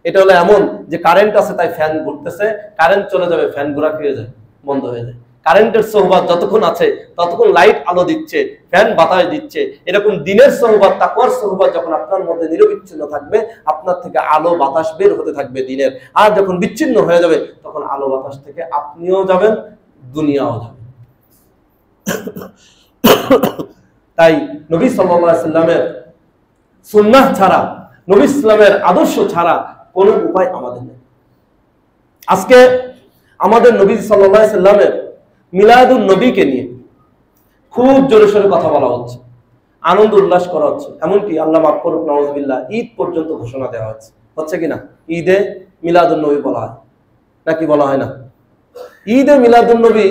এটা হলো এমন যে কারেন্ট আছে তাই ফ্যান ঘুরতেছে, কারেন্ট চলে যাবে ফ্যান ঘোরা হয়ে যায়, বন্ধ হয়ে যায়। কারেন্টের সোহবত যতক্ষণ আছে ততক্ষণ লাইট আলো দিচ্ছে, ফ্যান বাতাস দিচ্ছে। এরকম দিনের সোহবত, তাকওয়ার সোহবত যখন আপনার মধ্যে নিরবিচ্ছিন্ন থাকবে, আপনার থেকে আলো বাতাস বের হতে থাকবে দিনের। আর যখন বিচ্ছিন্ন হয়ে যাবে তখন আলো বাতাস থেকে আপনিও যাবেন, দুনিয়াও যাবে। তাই নবী সাল্লাল্লাহু আলাইহি সাল্লামের সুন্নাহ ছাড়া, নবী ইসলামের আদর্শ ছাড়া কোনো উপায় আমাদের নেই। আজকে আমাদের নবী সাল্লাল্লাহু আলাইহি সাল্লামের মিলাদুন নবীকে নিয়ে খুব জোরে সোরে কথা বলা হচ্ছে, আনন্দ উল্লাস করা হচ্ছে, এমনকি আল্লাহ মাফ করুক নাউযুবিল্লাহ ঈদ পর্যন্ত ঘোষণা দেওয়া হচ্ছে কিনা? ঈদে মিলাদুন নবী বলা হয় নাকি বলা হয় না? ঈদে মিলাদুন নবী,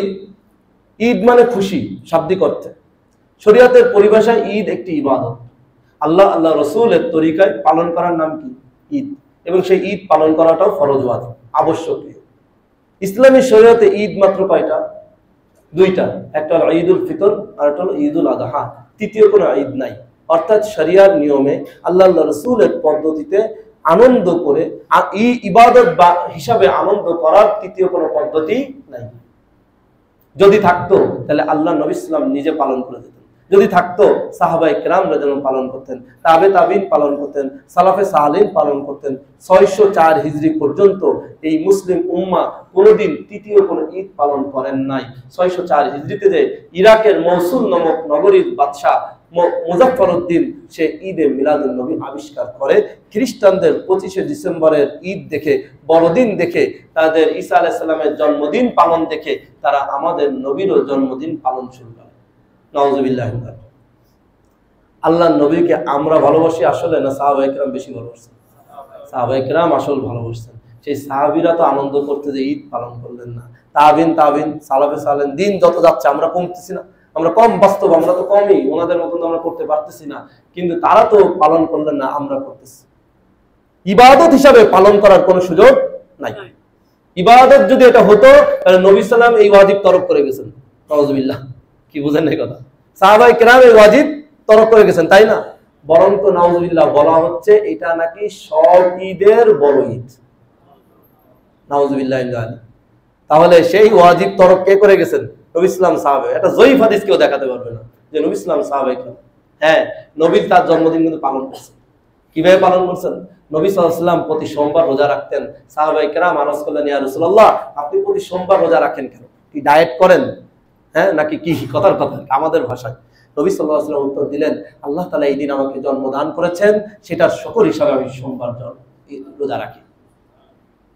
ঈদ মানে খুশি শাব্দিক অর্থে। শরীয়তের পরিভাষায় ঈদ একটি ইবাদত, আল্লাহ আল্লাহ রসুলের তরিকায় পালন করার নাম কি? ঈদ। এবং সেই ঈদ পালন করাটাও ফরজ ওয়াজিব, আবশ্যকীয়। ইসলামী শরীয়তে ঈদ মাত্র কয়টা? দুইটা, একটা হলো ঈদুল ফিতর আর একটা হলো ঈদুল আযহা। তৃতীয় কোনো ঈদ নাই। অর্থাৎ শরিয়ার নিয়মে আল্লাহ আল্লাহ রসুলের পদ্ধতিতে আনন্দ করে ইবাদত বা হিসাবে আনন্দ করার তৃতীয় কোনো পদ্ধতি নাই। যদি থাকতো তাহলে আল্লাহ নবী ইসলাম নিজে পালন করে দিতেন। যদি থাকতো সাহাবায়ে কেরামরা যেমন পালন করতেন, তাবিঈন পালন করতেন, সালাফে সালেহিন পালন করতেন। 604 হিজরি পর্যন্ত এই মুসলিম উম্মাহ কোনোদিন তৃতীয় কোনো ঈদ পালন করেন নাই। 604 হিজরিতে যে ইরাকের মৌসুল নামক নগরীর বাদশাহ মুজাফফরউদ্দিন সে ঈদে মিলাদুন নবী আবিষ্কার করে। খ্রিস্টানদের 25শে ডিসেম্বরের ঈদ দেখে, বড়দিন দেখে, তাদের ঈসা আলাইহিস সালামের জন্মদিন পালন দেখে তারা আমাদের নবীরও জন্মদিন পালন শুরু করে। নাউযুবিল্লাহ। আল্লাহর নবীকে আমরা ভালোবাসি আসলে, না সাহাবায়ে কেরাম বেশি ভালোবাসেন? সাহাবায়ে কেরাম আসল ভালোবাসতেন। সেই সাহাবীরা তো আনন্দ করতে যে ঈদ পালন করলেন না। তাবিন সালাফে সালেহিন দিন যত যাচ্ছে আমরা কমতেছি না? আমরা কম, বাস্তব আমরা তো কমই, ওনাদের মতন আমরা করতে পারতেছি না, কিন্তু তারা তো পালন করলেন না, আমরা করতেছি। ইবাদত হিসাবে পালন করার কোনো সুযোগ নাই। ইবাদত যদি এটা হতো তাহলে নবী সাল্লাম এই ওয়াজিব তরক করে গেছেন। নাউযুবিল্লাহ। কি বুঝেন এই কথা? সাহাবায়ে কেরাম এই ওয়াজিব তরক করে গেছেন, তাই না? বরং তো নাউযুবিল্লাহ বলা হচ্ছে এটা নাকি সব ঈদের বড় ঈদ। নাউযুবিল্লাহ। তাহলে সেই ওয়াজিব তরক কে করে গেছেন? নবী ইসলাম সাহাবে। এটা জয়ীফ হাদিস কেউ দেখাতে পারবে না যে নবী ইসলাম সাহাবে কেন। হ্যাঁ, নবী তার জন্মদিন কিন্তু পালন করছেন। কিভাবে পালন করছেন? নবী সাল্লাল্লাহু আলাইহি ওয়াসাল্লাম প্রতি সোমবার রোজা রাখতেন। সাহাবায়ে কেরাম আরজ করলেন, ইয়া রাসূলুল্লাহ আপনি প্রতি সোমবার রোজা রাখেন কেন? কি ডায়েট করেন? হ্যাঁ, নাকি কি? কথার কথা আমাদের ভাষায় নবী সাল্লাল্লাহু আলাইহি ওয়াসাল্লাম উত্তর দিলেন, আল্লাহ তাআলা এই দিন আমাকে জন্মদান করেছেন, সেটার শুকর হিসাবে আমি সোমবার রোজা রাখি।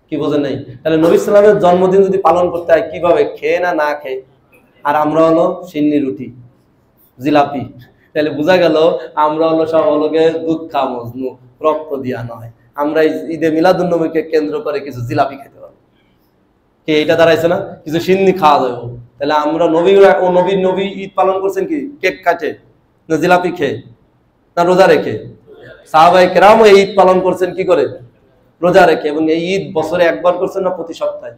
কি বোঝেন নাই? তাহলে নবী সাল্লাল্লাহু আলাইহি ওয়াসাল্লামের জন্মদিন যদি পালন করতে হয় কিভাবে? খেয়ে না খেয়ে? আর আমরা হলো সিন্নি রুটি, জিলাপি। তাহলে বোঝা গেল আমরা হলো সব হলোকে দুধ খা মজনু, রক্ত দিয়া নয়। আমরা ঈদে মিলাদুন নবীকে কেন্দ্র করে কিছু জিলাপি খেতে পারবো। কে এটা দাঁড়াইছে না? কিছু সিন্নি খাওয়া যাবে। তাহলে আমরা নবী ঈদ পালন করছেন কি? কেক কাটে না জিলাপি খেয়ে না রোজা রেখে? সাহাবায়ে কেরামও এই ঈদ পালন করছেন কি করে? রোজা রেখে। এবং এই ঈদ বছরে একবার করছেন না প্রতি সপ্তাহে?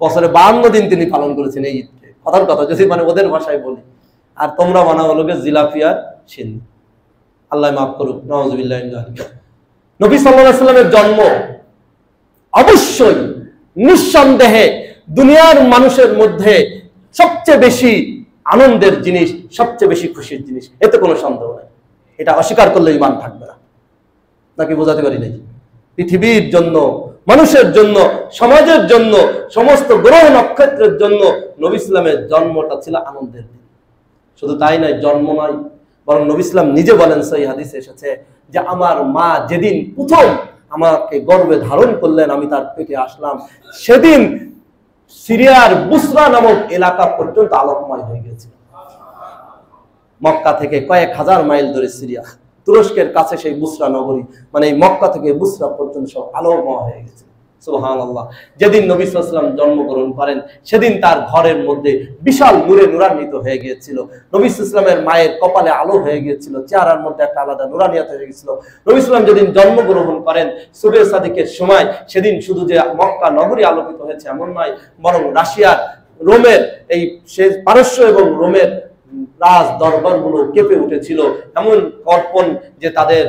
বছরে 52 দিন তিনি পালন করেছেন এই ঈদকে। কথার কথা যদি মানে ওদের ভাষায় বলি। আর তোমরা বানাও হলো জিলাপি আর সিন্নি। আল্লাহ মাফ করুক। নাউযুবিল্লাহ। নবী সাল্লাল্লাহু আলাইহি ওয়াসাল্লামের জন্ম অবশ্যই নিঃসন্দেহে দুনিয়ার মানুষের মধ্যে সবচেয়ে বেশি আনন্দের জিনিস, সবচেয়ে বেশি খুশির জিনিস, এতে কোনো সন্দেহ নেই। এটা অস্বীকার করলে ঈমান থাকবে না। নাকি বোঝাতে পারি নাই? পৃথিবীর জন্য, মানুষের জন্য, সমাজের জন্য, সমস্ত গ্রহ নক্ষত্রের জন্য নবী ইসলামের জন্মটা ছিল আনন্দের দিন। শুধু তাই নয়, জন্ম নয়, বরং নবী ইসলাম নিজে বলেন, সহিহ হাদিসে এসেছে যে আমার মা যেদিন প্রথম আমাকে গর্ভে ধারণ করলেন, আমি তার পেটে আসলাম, সেদিন সিরিয়ার বুসরা নামক এলাকা পর্যন্ত আলোকময় হয়ে গেছে। মক্কা থেকে কয়েক হাজার মাইল ধরে সিরিয়া, তুরস্কের কাছে সেই বুসরা নগরী, মানে এই মক্কা থেকে বুসরা পর্যন্ত সব আলোকময় হয়ে গেছে। সুবহানাল্লাহ। যেদিন নবী সাল্লাল্লাহু আলাইহি ওয়াসাল্লাম জন্মগ্রহণ করেন সেদিন তার ঘরের মধ্যে বিশাল নূরে নূরান্বিত হয়ে গিয়েছিল। নবী সাল্লাল্লাহু আলাইহি ওয়াসাল্লামের মায়ের কপালে আলো হয়ে গিয়েছিল, চেহারার মধ্যে একটা আলাদা নূরানিয়াত হয়ে গিয়েছিল। নবী সাল্লাল্লাহু আলাইহি ওয়াসাল্লাম যেদিন জন্মগ্রহণ করেন সুবহে সাদিকের সময়, সেদিন শুধু যে মক্কা নগরী আলোকিত হয়েছে এমন নয়, বরং রাশিয়ার, রোমের, এই পারস্য এবং রোমের রাজ দরবারগুলো কেঁপে উঠেছিল। এমন কর্পণ যে তাদের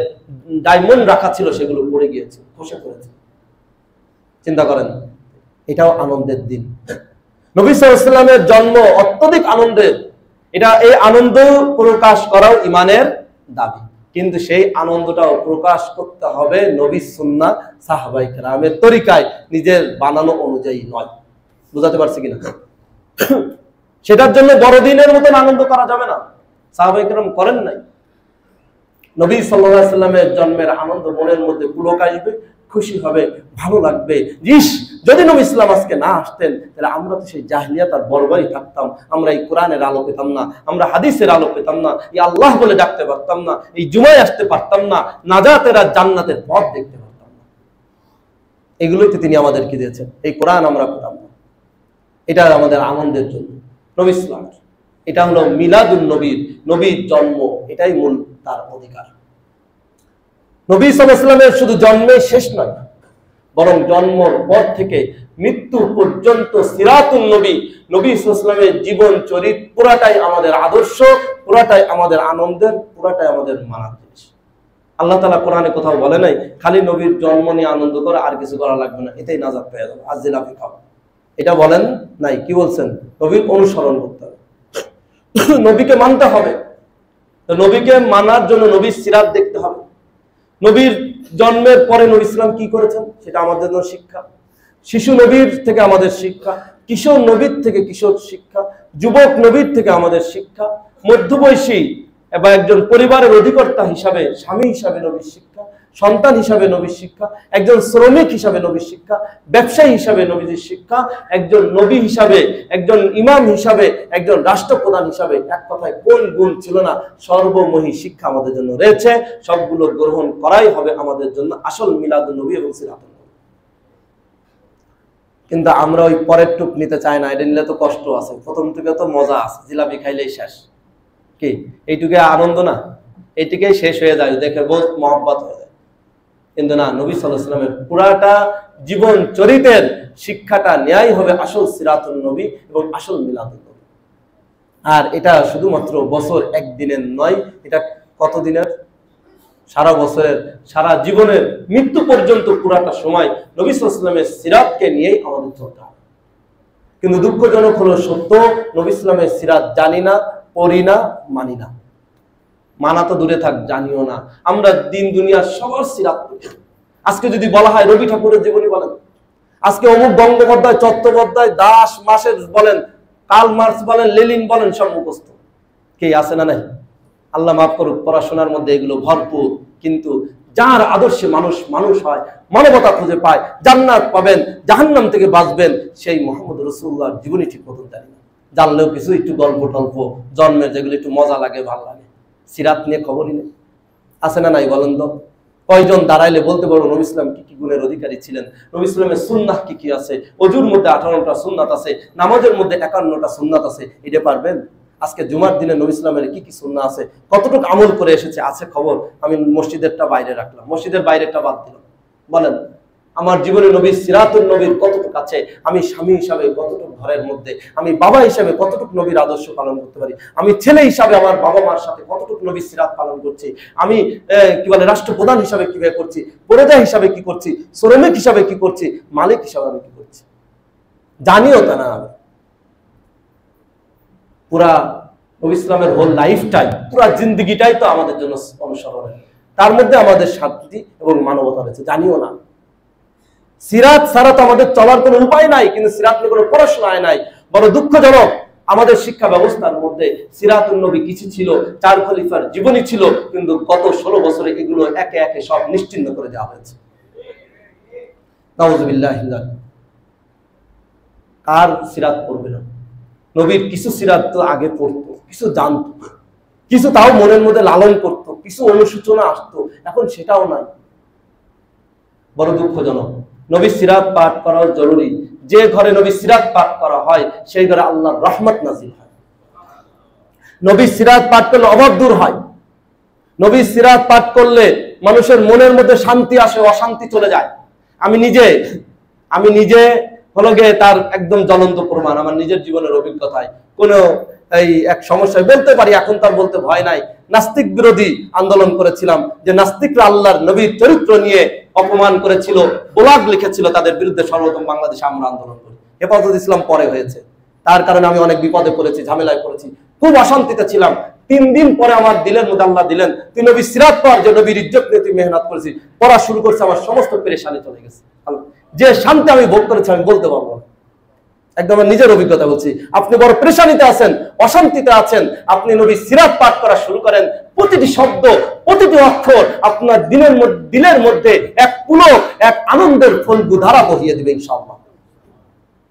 ডায়মন্ড রাখা ছিল সেগুলো পড়ে গিয়েছে, খসে পড়েছে। চিন্তা করেন, এটাও আনন্দের দিন। নবী সাল্লাল্লাহু আলাইহি ওয়াসাল্লামের জন্ম অত্যধিক আনন্দের। এই আনন্দ প্রকাশ করাও ঈমানের দাবি, কিন্তু সেই আনন্দটাও প্রকাশ করতে হবে নবী সুন্নাহ সাহাবায়ে কেরামের তরিকায়, নিজের বানানো অনুযায়ী নয়। বুঝাতে পারছি কিনা? সেটার জন্য বড়দিনের মতন আনন্দ করা যাবে না, সাহাবায়ে কেরাম করেন নাই। নবী সাল্লাল্লাহু আলাইহি সাল্লামের জন্মের আনন্দ মনের মধ্যে পুলক আসবে, খুশি হবে, ভালো লাগবে। যদি নবী ইসলাম আজকে না আসতেন তাহলে আমরা তো সেই জাহিলিয়াত আর বর্বরই থাকতাম, আমরা এই কোরআনের আলো পেতাম না, আমরা হাদিসের আলো পেতাম না, এই আল্লাহ বলে ডাকতে পারতাম না, এই জুমায় আসতে পারতাম না, নাজাতের আর জান্নাতের পথ দেখতে পারতাম না। এগুলোই তো তিনি আমাদেরকে দিয়েছেন, এই কোরআন আমরা পেতাম না। এটা আমাদের আনন্দের জন্য নবী ইসলাম, এটা হলো মিলাদুন নবীর, নবীর জন্ম, এটাই মূল তার অধিকার। নবী সাল্লাল্লাহু আলাইহি ওয়াসাল্লামের শুধু জন্মে শেষ নয়, বরং জন্মের পর থেকে মৃত্যু পর্যন্ত সিরাতুন নবী, নবী সাল্লাল্লাহু আলাইহি ওয়াসাল্লামের জীবন চরিত্র পুরাটাই আমাদের আদর্শ, পুরাটাই আমাদের আনন্দের, পুরাটাই আমাদের মানার জিনিস। আল্লাহ তাআলা কোরআনে কোথাও বলে নাই খালি নবীর জন্ম নিয়ে আনন্দ করে আর কিছু করা লাগবে না, এটাই নাজাত পেয়ে যাবে, আজিলাফি খাও, এটা বলেন নাই। কি বলছেন? নবীর অনুসরণ করতে হবে, নবীকে মানতে হবে। তো নবীকে মানার জন্য নবীর সিরাত দেখতে হবে। নবীর জন্মের পরে নবী ইসলাম কি করেছেন সেটা আমাদের জন্য শিক্ষা। শিশু নবীর থেকে আমাদের শিক্ষা, কিশোর নবীর থেকে কিশোর শিক্ষা, যুবক নবীর থেকে আমাদের শিক্ষা, মধ্যবয়সী এবং একজন পরিবারের অধিকর্তা হিসাবে, স্বামী হিসাবে নবীর শিক্ষা, সন্তান হিসাবে নবীর শিক্ষা, একজন শ্রমিক হিসাবে নবীর শিক্ষা, ব্যবসায়ী হিসাবে নবীর শিক্ষা, একজন নবী হিসাবে, একজন ইমাম হিসাবে, একজন রাষ্ট্রপ্রধান হিসাবে, এক কথায় কোন গুণ ছিল না, সর্বমোহী শিক্ষা আমাদের জন্য রয়েছে। সবগুলো গ্রহণ করাই হবে আমাদের জন্য আসল মিলাদুন নবী এবং সিরাতুন নবী। কিন্তু আমরা ওই পরের টুক নিতে চাই না, এটা নিলে তো কষ্ট আছে, প্রথম থেকে তো মজা আছে, জিলাপি খাইলেই শেষ, কি এইটুকে আনন্দ না, এইটুকেই শেষ হয়ে যায়, দেখে বহুত মহব্বত হয়ে যায়। কিন্তু না, নবী সাল্লাল্লাহু আলাইহি ওয়াসাল্লামের পুরাটা জীবন চরিত্রের শিক্ষাটা নেয়াই হবে আসল সিরাতুন নবী এবং আসল মিলাদুন নবী। আর এটা শুধুমাত্র বছর একদিনের নয়, এটা কতদিনের? সারা বছরের, সারা জীবনের, মৃত্যু পর্যন্ত পুরাটা সময় নবী সাল্লাল্লাহু আলাইহি ওয়াসাল্লামের সিরাতকে নিয়েই আমাদের চলতে হবে। কিন্তু দুঃখজনক হলো সত্য, নবী ইসলামের সিরাত জানি না, পড়ি না, মানি না। মানা তো দূরে থাক, জানিও না। আমরা দিন দুনিয়ার সবার সিরাত পড়ি। আজকে যদি বলা হয় রবি ঠাকুরের জীবনী বলেন, আজকে অমুক গঙ্গোপাধ্যায়, চট্টোপাধ্যায়, দাস, মাসের বলেন, কার্ল মার্কস বলেন, লেনিন বলেন, সব মুখস্থ। কে আছে না নাই? আল্লাহ মাফ করুক, পড়াশোনার মধ্যে এগুলো ভরপুর, কিন্তু যার আদর্শে মানুষ মানুষ হয়, মানবতা খুঁজে পায়, জান্নাত পাবেন, জাহান্নাম থেকে বাঁচবেন, সেই মুহাম্মদ রাসূলুল্লাহর জীবনী ঠিক মতন জানি না। জানলেও কিছু একটু গল্প টল্প জন্মের যেগুলো একটু মজা লাগে, ভালো লাগে, সিরাত নিয়ে খবরই নেই। আছে না নাই বলেন তো? কয়জন দাঁড়াইলে বলতে পারবো নবী ইসলাম কি কি গুণের অধিকারী ছিলেন, নবী ইসলামের সুন্নাহ কি কি আছে? অজুর মধ্যে 18টা সুন্নাত আছে, নামাজের মধ্যে 51টা সুন্নাত আছে, এটা পারবেন? আজকে জুমার দিনে নবী ইসলামের কি কি সুন্নাহ আছে, কতটুকু আমল করে এসেছে, আছে খবর? আমি মসজিদেরটা বাইরে রাখলাম, মসজিদের বাইরেটা বাদ দিলাম। বলেন আমার জীবনে নবী সিরাতুন নবীর কতটুকু আছে? আমি স্বামী হিসাবে কতটুকু ঘরের মধ্যে, আমি বাবা হিসাবে কতটুকু নবীর আদর্শ পালন করতে পারি, আমি ছেলে হিসাবে আমার বাবা মার সাথে কতটুকু নবীর সিরাত পালন করছি, আমি কি বলে রাষ্ট্রপ্রধান হিসাবে কিভাবে করছি, প্রজা হিসাবে কি করছি, শ্রমিক হিসাবে কি করছি, মালিক হিসাবে আমি কি করছি, জানিও তা না। আমি পুরা নবী ইসলামের হোল লাইফটাই, পুরা জিন্দগিটাই তো আমাদের জন্য অনুসরণের, তার মধ্যে আমাদের শান্তি এবং মানবতা রয়েছে, জানিও না। সিরাত ছাড়া তো আমাদের চলার কোনো উপায় নাই, কিন্তু সিরাত নিয়ে কোনো পড়াশোনায় নাই। বড় দুঃখজনক, আমাদের শিক্ষা ব্যবস্থার মধ্যে সিরাতুন নবী কিছু ছিল, 4 খলিফার জীবনী ছিল, কিন্তু গত 16 বছরে এগুলো একে একে সব নিশ্চিহ্ন করে দেওয়া হয়েছে। নাউযুবিল্লাহ। আর সিরাত পড়বে না? নবীর কিছু সিরাত তো আগে পড়তো, কিছু জানতো, কিছু তাও মনের মধ্যে লালন করতো, কিছু অনুশোচনা আসতো, এখন সেটাও নাই। বড় দুঃখজনক। নবী সিরাত পাঠ করা জরুরি। যে ঘরে নবী সিরাত পাঠ করা হয় সেই ঘরে আল্লাহর রহমত নাজিল হয়। নবী সিরাত পাঠ করলে অভাব দূর হয়। নবী সিরাত পাঠ করলে মানুষের মনের মধ্যে শান্তি আসে, অশান্তি চলে যায়। আমি নিজে হলো গিয়ে তার একদম জ্বলন্ত প্রমাণ, আমার নিজের জীবনের অভিজ্ঞতায়। কোন এই এক সমস্যায় বলতে পারি, এখন তার বলতে ভয় নাই, নাস্তিক বিরোধী আন্দোলন করেছিলাম, যে নাস্তিকরা আল্লাহর নবীর চরিত্র নিয়ে অপমান করেছিল, ব্লগ লিখেছিল, তাদের বিরুদ্ধে সর্বপ্রথম বাংলাদেশে আমরা আন্দোলন করি। হেফাজত ইসলাম পরে হয়েছে, তার কারণে আমি অনেক বিপদে পড়েছি, ঝামেলায় পড়েছি, খুব অশান্তিতে ছিলাম। 3 দিন পরে আমার দিলের মধ্যে আল্লাহ দিলেন, তুই নবী সিরাত পড়, যে নবীর ইজ্জত নিয়ে তুই মেহনত করেছিস, পড়া শুরু করছে, আমার সমস্ত পেরেশানি চলে গেছে। যে শান্তি আমি ভোগ করেছি আমি বলতে পারবো না। একদম নিজের অভিজ্ঞতা বলছি। আপনি বড় পেরেশানিতে আছেন, অশান্তিতে আছেন, আপনি নবীর সিরাত পাঠ করা শুরু করেন, প্রতিটি শব্দ, প্রতিটি অক্ষর আপনার দিলের মধ্যে এক পুলক, এক আনন্দের ফলগু ধারা বহিয়ে দিবে ইনশাআল্লাহ।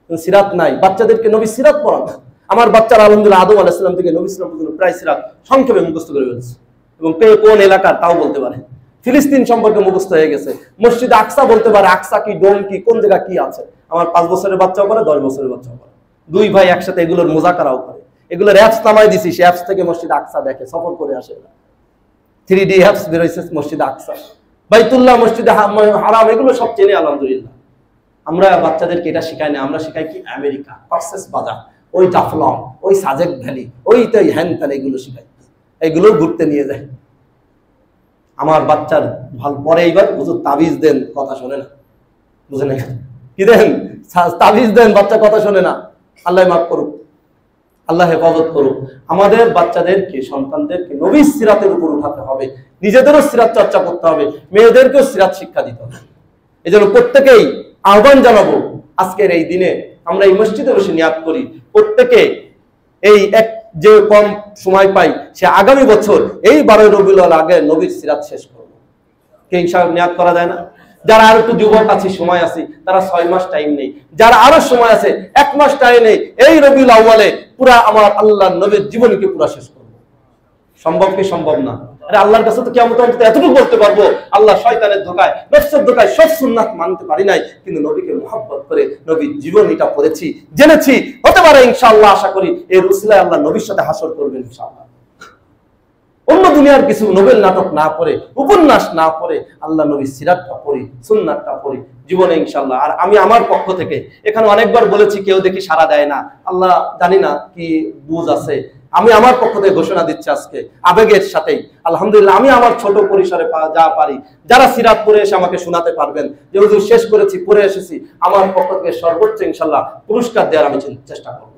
সিরাত নাই, বাচ্চাদেরকে নবী সিরাত পড়ান। আমার বাচ্চারা আলহামদুলিল্লাহ আদম আলাইহিস সালাম থেকে নবী সাল্লাল্লাহু আলাইহি ওয়াসাল্লাম প্রায় সিরাত সংক্ষেপে মুখস্থ করে ফেলেছে, এবং কোন এলাকার তাও বলতে পারে। ফিলিস্তিন সম্পর্কে মুখস্থ হয়ে গেছে, মসজিদ আকসা বলতে পারে, আকসা কি, ডোম কি, কোন জায়গা কি আছে। আমার 5 বছরের বাচ্চাও করে, 10 বছরের বাচ্চাও করে, দুই ভাই একসাথে এগুলোর মোজাকারাও করে। এগুলোর অ্যাপস নামাই দিছি, সে অ্যাপস থেকে মসজিদ আকসা দেখে, সফর করে আসে। 3D অ্যাপস বেরোইছে মসজিদ আকসা, বাইতুল্লাহ, মসজিদে হারাম, এগুলো সব চেনে আলহামদুলিল্লাহ। আমরা বাচ্চাদেরকে এটা শিখাই না, আমরা শিখাই কি আমেরিকা, কক্সেস বাজার, ওই জাফলং, ওই সাজেক ভ্যালি, ওই তো হ্যান ত্যান, এগুলো শিখাই, এগুলো ঘুরতে নিয়ে যায়। আমার বাচ্চার ভাল পরে এইবার হুজুর তাবিজ দেন, কথা শোনে না, বুঝে না কি দেন, তাবিজ দেন, বাচ্চা কথা শোনে না। আল্লাহ মাফ করুক, আল্লাহ হেফাজত করুক। আমাদের বাচ্চাদেরকে, সন্তানদেরকে নবীর সিরাতের উপর উঠাতে হবে, নিজেদেরও সিরাত চর্চা করতে হবে, মেয়েদেরকেও সিরাত শিক্ষা দিতে হবে। এই জন্য প্রত্যেকেই আহ্বান জানাবো, আজকের এই দিনে আমরা এই মসজিদে বসে নিয়াত করি, প্রত্যেকে এই এক যে কম সময় পাই, সে আগামী বছর এই 12 রবিউল আউয়াল আগে নবীর সিরাত শেষ করবো। কে ইনশাআল্লাহ নিয়াত করা যায় না? যারা আরো একটু যুবক আছে, সময় আছে, তারা 6 মাস টাইম নেই, যারা আরো সময় আছে 1 মাস টাইম নেই, এই রবিউল আউয়ালে পুরা আমার আল্লাহর নবীর জীবনীকে পুরা শেষ করবো। সম্ভব কি? সম্ভব না। আরে আল্লাহর কাছে তো কিয়ামত পর্যন্ত এতটুকু বলতে পারবো, আল্লাহ শয়তানের ধোঁকায়, নফসের ধোঁকায় সব সুন্নাত মানতে পারি নাই, কিন্তু নবীকে মুহাব্বত করে নবীর জীবনীটা পড়েছি, জেনেছি। হতে পারে ইনশাআল্লাহ, আশা করি এর উসিলায় আল্লাহ নবীর সাথে হাসর করবেন ইনশাআল্লাহ। অন্য দুনিয়ার কিছু নোবেল নাটক না পড়ে, উপন্যাস না পড়ে, আল্লাহ নবীর সিরাতটা পড়ি, সুন্নাতটা পড়ি জীবনে ইনশাআল্লাহ। আর আমি আমার পক্ষ থেকে এখানে অনেকবার বলেছি, কেউ দেখি সাড়া দেয় না, আল্লাহ জানি না কি বুঝ আছে। আমি আমার পক্ষ থেকে ঘোষণা দিচ্ছি আজকে আবেগের সাথেই, আলহামদুলিল্লাহ, আমি আমার ছোট পরিসরে যা পারি, যারা সিরাত পড়ে এসে আমাকে শোনাতে পারবেন যে হুজুর শেষ করেছি, পড়ে এসেছি, আমার পক্ষ থেকে সর্বোচ্চ ইনশাআল্লাহ পুরস্কার দেওয়ার আমি চেষ্টা করব।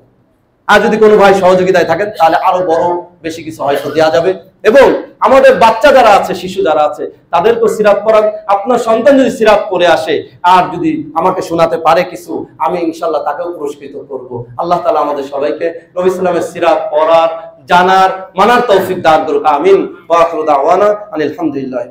আর যদি কোনো ভাই সহযোগিতায় থাকেন, তাহলে আরো বড় বেশি কিছু হয়তো দেওয়া যাবে। এবং আমাদের বাচ্চা যারা আছে, শিশু যারা আছে, তাদেরকে সিরাত পড়ান। আপনার সন্তান যদি সিরাত পড়ে আসে আর যদি আমাকে শোনাতে পারে কিছু, আমি ইনশাআল্লাহ তাকেও পুরস্কৃত করব। আল্লাহ তাআলা আমাদের সবাইকে নবী সাল্লাল্লাহু আলাইহি ওয়াসাল্লামের সিরাত পড়ার, জানার, মানার তৌফিক দান করুক। আমিন। ওয়া আখিরু দাওয়ানা আলহামদুলিল্লাহ।